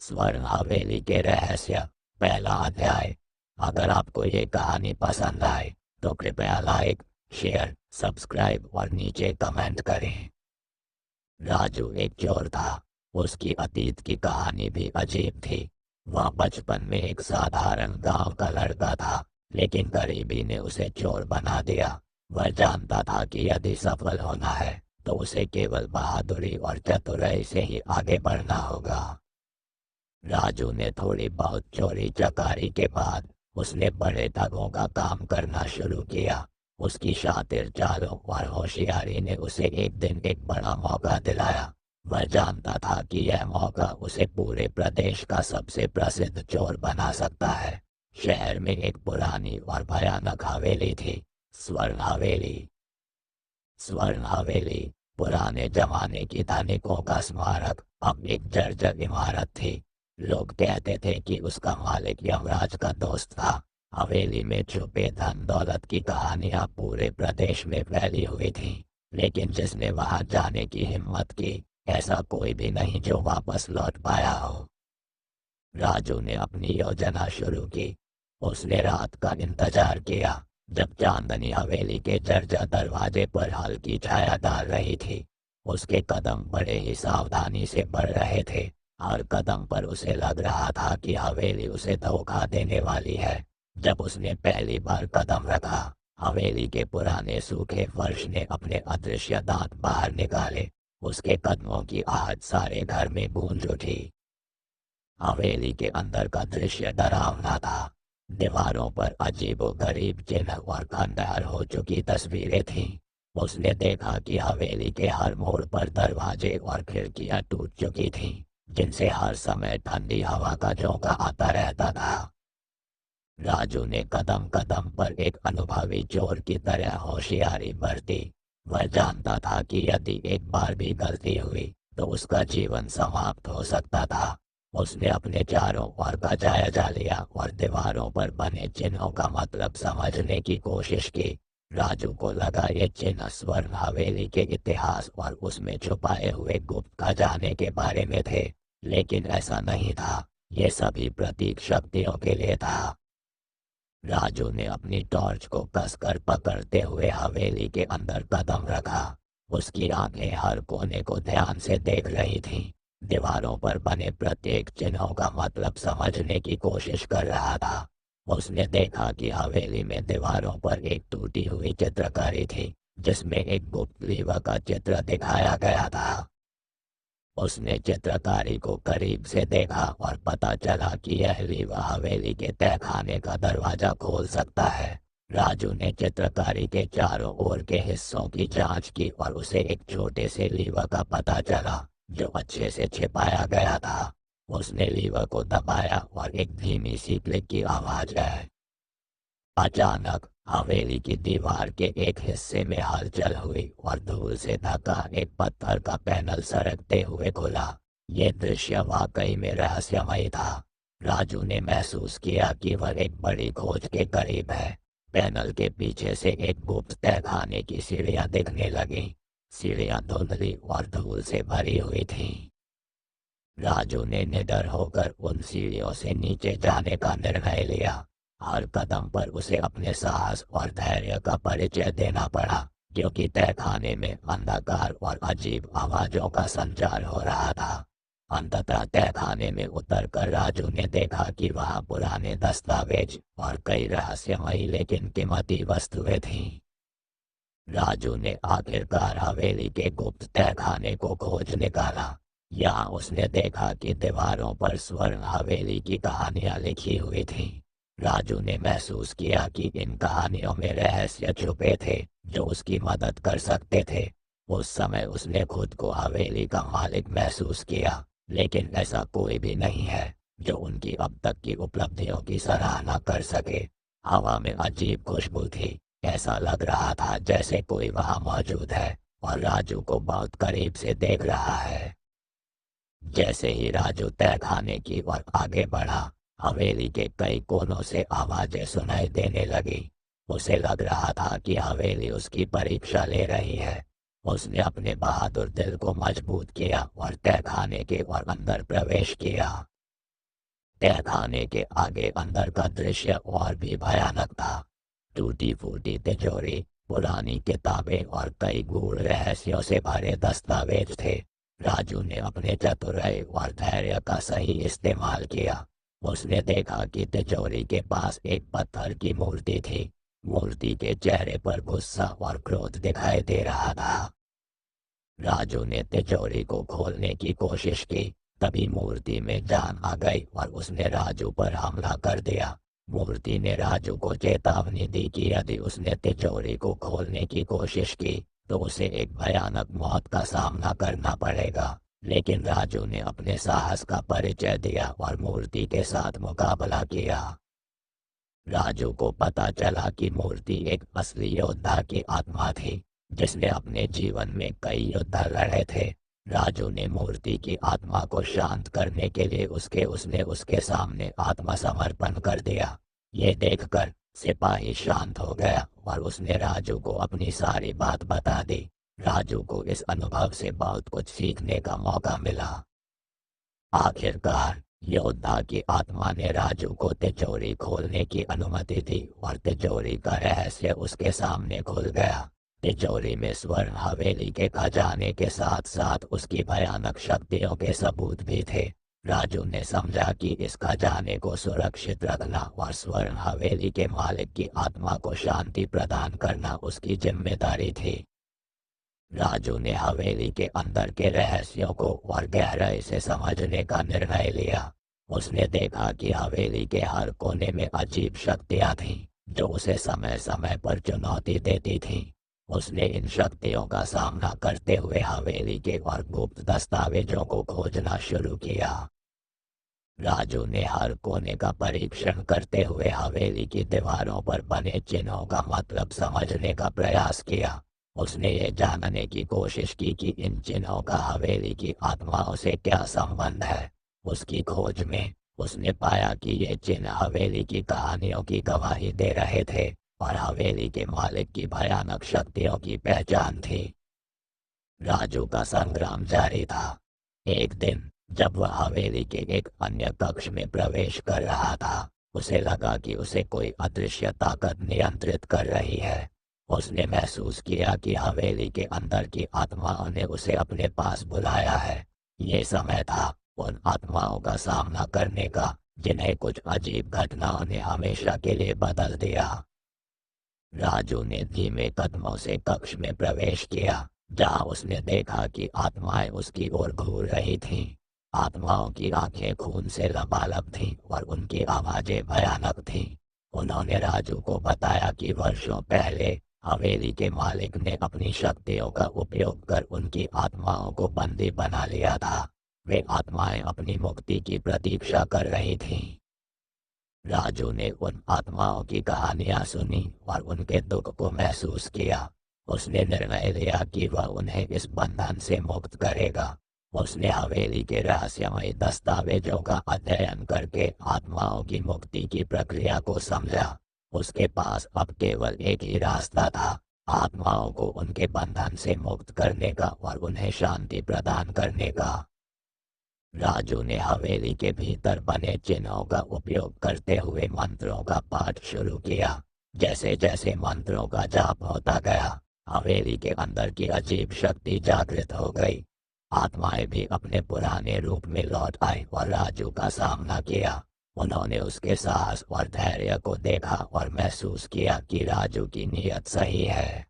स्वर्ण हवेली के रहस्य, पहला अध्याय। अगर आपको ये कहानी पसंद आए तो कृपया लाइक, शेयर, सब्सक्राइब और नीचे कमेंट करें। राजू एक चोर था। उसकी अतीत की कहानी भी अजीब थी। वह बचपन में एक साधारण गांव का लड़का था, लेकिन गरीबी ने उसे चोर बना दिया। वह जानता था कि यदि सफल होना है तो उसे केवल बहादुरी और चतुराई से ही आगे बढ़ना होगा। राजू ने थोड़ी बहुत चोरी चकारी के बाद उसने बड़े ठगों का काम करना शुरू किया। उसकी शातिर चालों और होशियारी ने उसे एक दिन एक बड़ा मौका दिलाया। वह जानता था कि यह मौका उसे पूरे प्रदेश का सबसे प्रसिद्ध चोर बना सकता है। शहर में एक पुरानी और भयानक हवेली थी, स्वर्ण हवेली। स्वर्ण हवेली पुराने जमाने की धनिकों का स्मारक अब एक जर्जर इमारत थी। लोग कहते थे कि उसका मालिक यमराज का दोस्त था। हवेली में छुपे धन दौलत की कहानियां पूरे प्रदेश में फैली हुई थीं, लेकिन जिसने वहां जाने की हिम्मत की, ऐसा कोई भी नहीं जो वापस लौट पाया हो। राजू ने अपनी योजना शुरू की। उसने रात का इंतजार किया, जब चांदनी हवेली के जर्जर दरवाजे पर हल्की छाया डाल रही थी। उसके कदम बड़े ही सावधानी से बढ़ रहे थे। हर कदम पर उसे लग रहा था कि हवेली उसे धोखा देने वाली है। जब उसने पहली बार कदम रखा, हवेली के पुराने सूखे फर्श ने अपने अदृश्य दांत बाहर निकाले। उसके कदमों की आहट सारे घर में गूंज उठी। हवेली के अंदर का दृश्य डरावना था। दीवारों पर अजीबोगरीब चिन्ह और खंडहर हो चुकी तस्वीरें थीं। उसने देखा कि हवेली के हर मोड़ पर दरवाजे और खिड़कियां टूट चुकी थीं, जिनसे हर समय ठंडी हवा का झोंका आता रहता था। राजू ने कदम कदम पर एक अनुभवी चोर की तरह होशियारी बरती। वह जानता था कि यदि एक बार भी गलती हुई तो उसका जीवन समाप्त हो सकता था। उसने अपने चारों ओर का जायजा लिया और दीवारों पर बने चिन्हों का मतलब समझने की कोशिश की। राजू को लगा ये चिन्ह स्वर्ण हवेली के इतिहास और उसमें छुपाए हुए गुप्त खजाने के बारे में थे, लेकिन ऐसा नहीं था। ये सभी प्रतीक शक्तियों के लिए था। राजू ने अपनी टॉर्च को कसकर पकड़ते हुए हवेली के अंदर कदम रखा। उसकी आंखें हर कोने को ध्यान से देख रही थीं, दीवारों पर बने प्रत्येक चिन्हों का मतलब समझने की कोशिश कर रहा था। उसने देखा कि हवेली में दीवारों पर एक टूटी हुई चित्रकारी थी, जिसमें एक गुप्त लीवा का चित्र दिखाया गया था। उसने चित्रकारी को करीब से देखा और पता चला कि यह लीवा हवेली के तहखाने का दरवाजा खोल सकता है। राजू ने चित्रकारी के चारों ओर के हिस्सों की जांच की और उसे एक छोटे से लीवा का पता चला, जो अच्छे से छिपाया गया था। उसने लीवा को दबाया और एक धीमी सी क्लिक की आवाज आई। अचानक हवेली की दीवार के एक हिस्से में हलचल हुई और धूल से ढका एक पत्थर का पैनल सरकते हुए खुला। ये दृश्य वाकई में रहस्यमय था। राजू ने महसूस किया कि वह एक बड़ी खोज के करीब है। पैनल के पीछे से एक गुप्त तहखाने की सीढ़ियां दिखने लगीं। सीढ़ियां धुंधली और धूल से भरी हुई थीं। राजू ने निडर होकर उन सीढ़ियों से नीचे जाने का निर्णय लिया। हर कदम पर उसे अपने साहस और धैर्य का परिचय देना पड़ा, क्योंकि तहखाने में अंधकार और अजीब आवाजों का संचार हो रहा था। अंततः तहखाने में उतरकर राजू ने देखा कि वहां पुराने दस्तावेज और कई रहस्यमयी लेकिन कीमती वस्तुएं थीं। राजू ने आखिरकार हवेली के गुप्त तहखाने को खोज निकाला। यहाँ उसने देखा कि दीवारों पर स्वर्ण हवेली की कहानियां लिखी हुई थीं। राजू ने महसूस किया कि इन कहानियों में रहस्य छुपे थे, जो उसकी मदद कर सकते थे। उस समय उसने खुद को हवेली का मालिक महसूस किया, लेकिन ऐसा कोई भी नहीं है जो उनकी अब तक की उपलब्धियों की सराहना कर सके। हवा में अजीब खुशबू थी। ऐसा लग रहा था जैसे कोई वहां मौजूद है और राजू को बहुत करीब से देख रहा है। जैसे ही राजू तहखाने की ओर आगे बढ़ा, हवेली के कई कोनों से आवाजें सुनाई देने लगी। उसे लग रहा था कि हवेली उसकी परीक्षा ले रही है। उसने अपने बहादुर दिल को मजबूत किया और तहखाने के और अंदर प्रवेश किया। तहखाने के आगे अंदर का दृश्य और भी भयानक था। टूटी फूटी तिजोरी, पुरानी किताबें और कई गूढ़ रहस्यों से भरे दस्तावेज थे। राजू ने अपने चतुराई और धैर्य का सही इस्तेमाल किया। उसने देखा कि तिजोरी के पास एक पत्थर की मूर्ति थी। मूर्ति के चेहरे पर गुस्सा और क्रोध दिखाई दे रहा था। राजू ने तिजोरी को खोलने की कोशिश की, तभी मूर्ति में जान आ गई और उसने राजू पर हमला कर दिया। मूर्ति ने राजू को चेतावनी दी कि यदि उसने तिजोरी को खोलने की कोशिश की तो उसे एक भयानक मौत का सामना करना पड़ेगा। लेकिन राजू ने अपने साहस का परिचय दिया और मूर्ति के साथ मुकाबला किया। राजू को पता चला कि मूर्ति एक असली योद्धा की आत्मा थी, जिसने अपने जीवन में कई युद्ध लड़े थे। राजू ने मूर्ति की आत्मा को शांत करने के लिए उसने उसके सामने आत्मसमर्पण कर दिया। ये देखकर सिपाही शांत हो गया और उसने राजू को अपनी सारी बात बता दी। राजू को इस अनुभव से बहुत कुछ सीखने का मौका मिला। आखिरकार योद्धा की आत्मा ने राजू को तिजोरी खोलने की अनुमति दी और तिजोरी का रहस्य उसके सामने खुल गया। तिजोरी में स्वर्ण हवेली के खजाने के साथ साथ उसकी भयानक शक्तियों के सबूत भी थे। राजू ने समझा कि इस खजाने को सुरक्षित रखना और स्वर्ण हवेली के मालिक की आत्मा को शांति प्रदान करना उसकी जिम्मेदारी थी। राजू ने हवेली के अंदर के रहस्यों को और गहराई से समझने का निर्णय लिया। उसने देखा कि हवेली के हर कोने में अजीब शक्तियां थीं, जो उसे समय समय पर चुनौती देती थीं। उसने इन शक्तियों का सामना करते हुए हवेली के और गुप्त दस्तावेजों को खोजना शुरू किया। राजू ने हर कोने का परीक्षण करते हुए हवेली की दीवारों पर बने चिन्हों का मतलब समझने का प्रयास किया। उसने ये जानने की कोशिश की कि इन चिन्हों का हवेली की आत्माओं से क्या संबंध है। उसकी खोज में उसने पाया कि ये चिन्ह हवेली की कहानियों की गवाही दे रहे थे और हवेली के मालिक की भयानक शक्तियों की पहचान थी। राजू का संग्राम जारी था। एक दिन जब वह हवेली के एक अन्य कक्ष में प्रवेश कर रहा था, उसे लगा कि उसे कोई अदृश्य ताकत नियंत्रित कर रही है। उसने महसूस किया कि हवेली के अंदर की आत्माओं ने उसे अपने पास बुलाया है। ये समय था उन आत्माओं का सामना करने का, जिन्हें कुछ अजीब घटनाओं ने हमेशा के लिए बदल दिया। राजू ने धीमे कदमों से कक्ष में प्रवेश किया, जहां उसने देखा कि आत्माएं उसकी ओर घूर रही थीं। आत्माओं की आंखें खून से लबालब थीं और उनकी आवाजें भयानक थीं। उन्होंने राजू को बताया कि वर्षों पहले हवेली के मालिक ने अपनी शक्तियों का उपयोग कर उनकी आत्माओं को बंदी बना लिया था। वे आत्माएं अपनी मुक्ति की प्रतीक्षा कर रही थीं। राजू ने उन आत्माओं की कहानियां सुनी और उनके दुख को महसूस किया। उसने निर्णय लिया कि वह उन्हें इस बंधन से मुक्त करेगा। उसने हवेली के रहस्यमय दस्तावेजों का अध्ययन करके आत्माओं की मुक्ति की प्रक्रिया को समझा। उसके पास अब केवल एक ही रास्ता था, आत्माओं को उनके बंधन से मुक्त करने का और उन्हें शांति प्रदान करने का। राजू ने हवेली के भीतर बने चिन्हों का उपयोग करते हुए मंत्रों का पाठ शुरू किया। जैसे जैसे मंत्रों का जाप होता गया, हवेली के अंदर की अजीब शक्ति जागृत हो गई। आत्माएं भी अपने पुराने रूप में लौट आई और राजू का सामना किया। उन्होंने उसके साहस और धैर्य को देखा और महसूस किया कि राजू की नीयत सही है।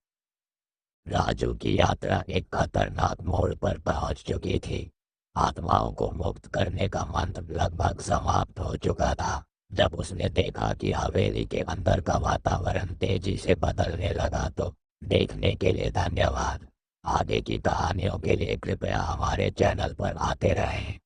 राजू की यात्रा एक खतरनाक मोड़ पर पहुंच चुकी थी। आत्माओं को मुक्त करने का मंत्र लगभग समाप्त हो चुका था, जब उसने देखा कि हवेली के अंदर का वातावरण तेजी से बदलने लगा। तो देखने के लिए धन्यवाद। आगे की कहानियों के लिए कृपया हमारे चैनल पर आते रहें।